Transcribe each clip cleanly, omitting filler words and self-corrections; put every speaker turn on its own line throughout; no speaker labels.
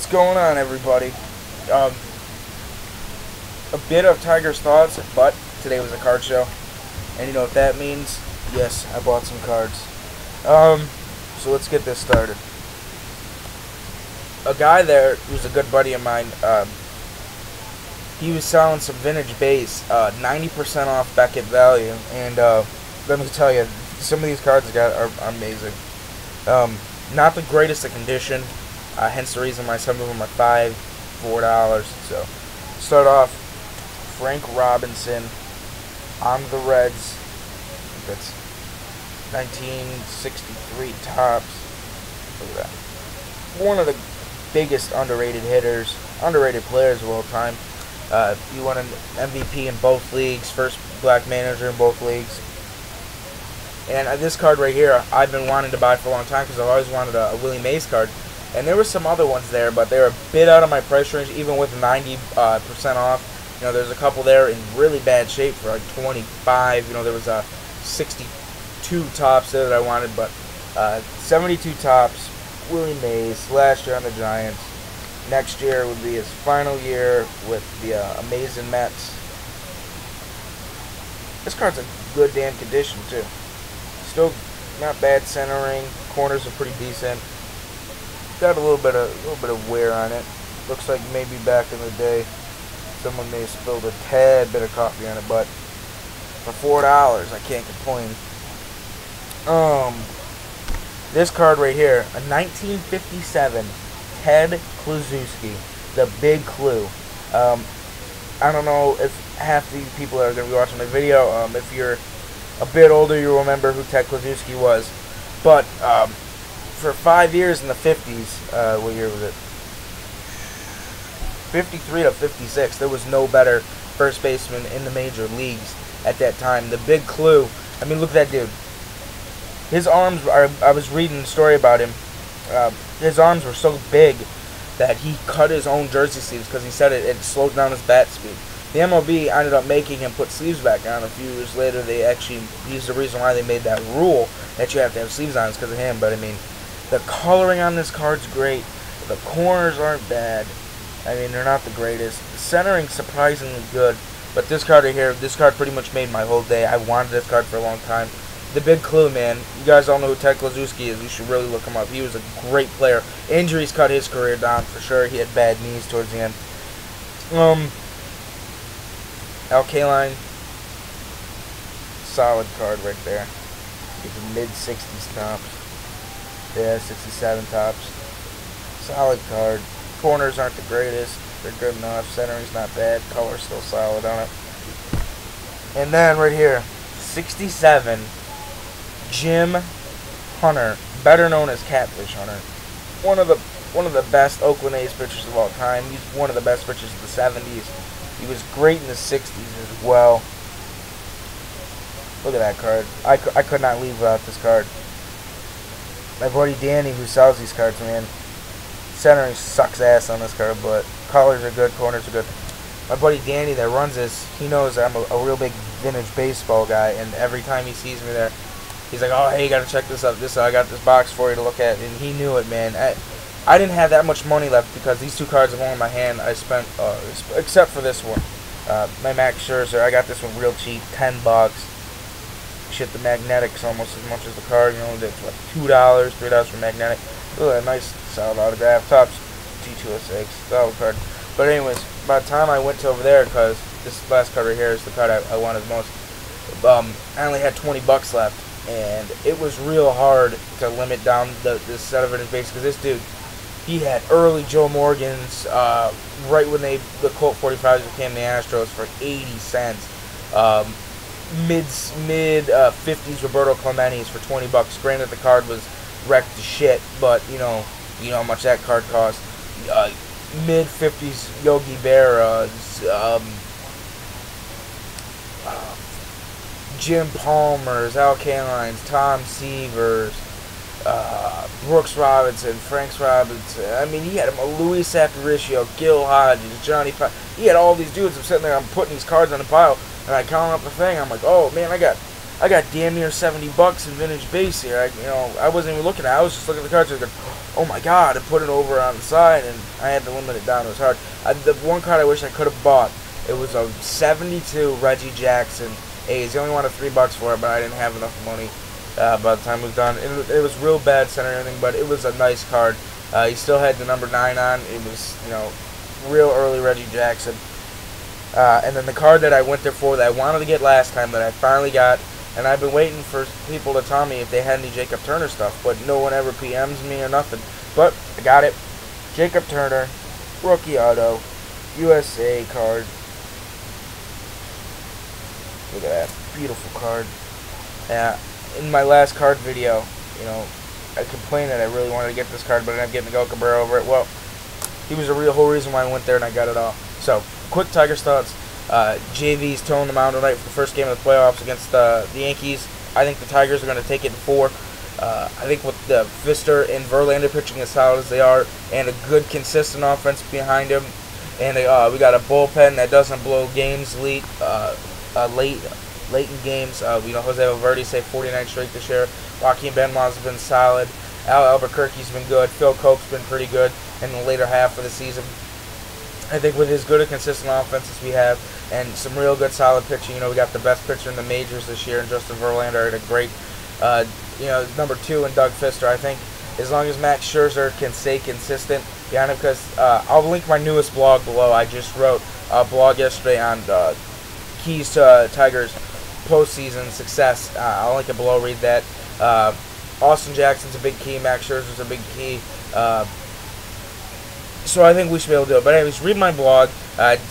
What's going on, everybody? A bit of Tiger's thoughts, but today was a card show, and you know what that means? Yes, I bought some cards. So let's get this started. A guy there who's a good buddy of mine, he was selling some vintage base, 90% off Beckett value, and let me tell you, some of these cards I got are amazing. Not the greatest of condition, hence the reason why some of them are $5, $4. So, start off, Frank Robinson on the Reds. I think that's 1963 tops. Look at that. One of the biggest underrated hitters, underrated players of all time. He won an MVP in both leagues, first black manager in both leagues. And this card right here, I've been wanting to buy for a long time because I've always wanted a Willie Mays card. And there were some other ones there, but they were a bit out of my price range, even with 90% off. You know, there's a couple there in really bad shape for like 25. You know, there was a 62 tops there that I wanted, but 72 tops, Willie Mays, last year on the Giants. Next year would be his final year with the amazing Mets. This card's in good damn condition too. Still not bad centering. Corners are pretty decent. Got a little bit of wear on it. Looks like maybe back in the day someone may have spilled a tad bit of coffee on it, but for $4 I can't complain. This card right here, a 1957 Ted Kluszewski, the Big Clue. I don't know if half the people that are going to be watching the video, if you're a bit older, you'll remember who Ted Kluszewski was. But for 5 years in the 50s, what year was it? 53 to 56, there was no better first baseman in the major leagues at that time. The Big Clue. I mean, look at that dude. His arms are, I was reading a story about him. His arms were so big that he cut his own jersey sleeves because he said it slowed down his bat speed. The MLB ended up making him put sleeves back on. A few years later, they actually used the reason why they made that rule that you have to have sleeves on is because of him. But I mean, the coloring on this card's great. The corners aren't bad. I mean, they're not the greatest. The centering's surprisingly good. But this card right here, this card pretty much made my whole day. I wanted this card for a long time. The Big Clue, man. You guys all know who Ted Kluszewski is. You should really look him up. He was a great player. Injuries cut his career down for sure. He had bad knees towards the end. Al Kaline, solid card right there. He's a mid-60s tops. Yeah, 67 tops. Solid card. Corners aren't the greatest. They're good enough. Centering's not bad. Color's still solid on it. And then right here, 67. Jim Hunter, better known as Catfish Hunter, one of the best Oakland A's pitchers of all time. He's one of the best pitchers of the 70s. He was great in the 60s as well. Look at that card. I could not leave without this card. My buddy Danny, who sells these cards, man, centering sucks ass on this card, but colors are good, corners are good. My buddy Danny that runs this, he knows I'm a real big vintage baseball guy, and every time he sees me there, he's like, oh, hey, you gotta check this out. I got this box for you to look at. And he knew it, man. I didn't have that much money left because these two cards are going in my hand. I spent, except for this one, my Max Scherzer. I got this one real cheap, $10. Shit, the magnetic's almost as much as the card. You know, it's like $2, $3 for magnetic. Really a nice, solid autograph. Tops T206, solid card. But anyways, by the time I went to over there, because this last card right here is the card I wanted the most, I only had $20 left. And it was real hard to limit down the set of it in base because this dude, he had early Joe Morgans, right when the Colt 45s became the Astros for 80 cents. Mid 50s Roberto Clemente's for $20. Granted, the card was wrecked to shit, but you know how much that card cost. Mid 50s Yogi Berra's, Jim Palmer's, Al Kaline's, Tom Seaver's, Brooks Robinson, Franks Robinson. I mean, he had Luis Aparicio, Gil Hodges, Johnny Pye. He had all these dudes. I'm sitting there, I'm putting these cards on a pile, and I count up the thing. I'm like, oh man, I got I got damn near $70 in vintage base here. I wasn't even looking at it. I was just looking at the cards. I was like, oh my god, and put it over on the side, and I had to limit it down. It was hard. The one card I wish I could have bought, it was a 72 Reggie Jackson A's. He only wanted $3 for it, but I didn't have enough money by the time it was done. It was real bad center and everything, but it was a nice card. He still had the number 9 on. It was, real early Reggie Jackson. And then the card that I went there for that I wanted to get last time that I finally got, and I've been waiting for people to tell me if they had any Jacob Turner stuff, but no one ever PMs me or nothing. But I got it. Jacob Turner, rookie auto, USA card. Look at that beautiful card. In my last card video, I complained that I really wanted to get this card, but I ended up getting Miguel Cabrera over it. Well, he was the whole reason why I went there, and I got it all. So, quick Tigers thoughts. JV's towing the mound tonight for the first game of the playoffs against the Yankees. I think the Tigers are going to take it in 4. I think with the Pfister and Verlander pitching as solid as they are, and a good consistent offense behind him, and we got a bullpen that doesn't blow games late in games. Jose Valverde saved 49 straight this year. Joaquin Benma's been solid. Al Albuquerque's been good. Phil Coke's been pretty good in the later half of the season. I think with as good a consistent offense as we have and some real good solid pitching, we got the best pitcher in the majors this year in Justin Verlander and a great, number 2 in Doug Pfister. I think as long as Max Scherzer can stay consistent behind him, because I'll link my newest blog below. I just wrote a blog yesterday on keys to Tigers postseason success. I'll link it below. Read that. Austin Jackson's a big key. Max Scherzer's a big key. So I think we should be able to do it. But anyways, read my blog.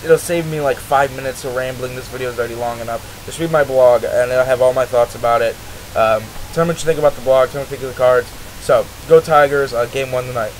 It'll save me like 5 minutes of rambling. This video is already long enough. Just read my blog, and it'll have all my thoughts about it. Tell me what you think about the blog. Tell me what you think of the cards. So, go Tigers. Game 1 tonight.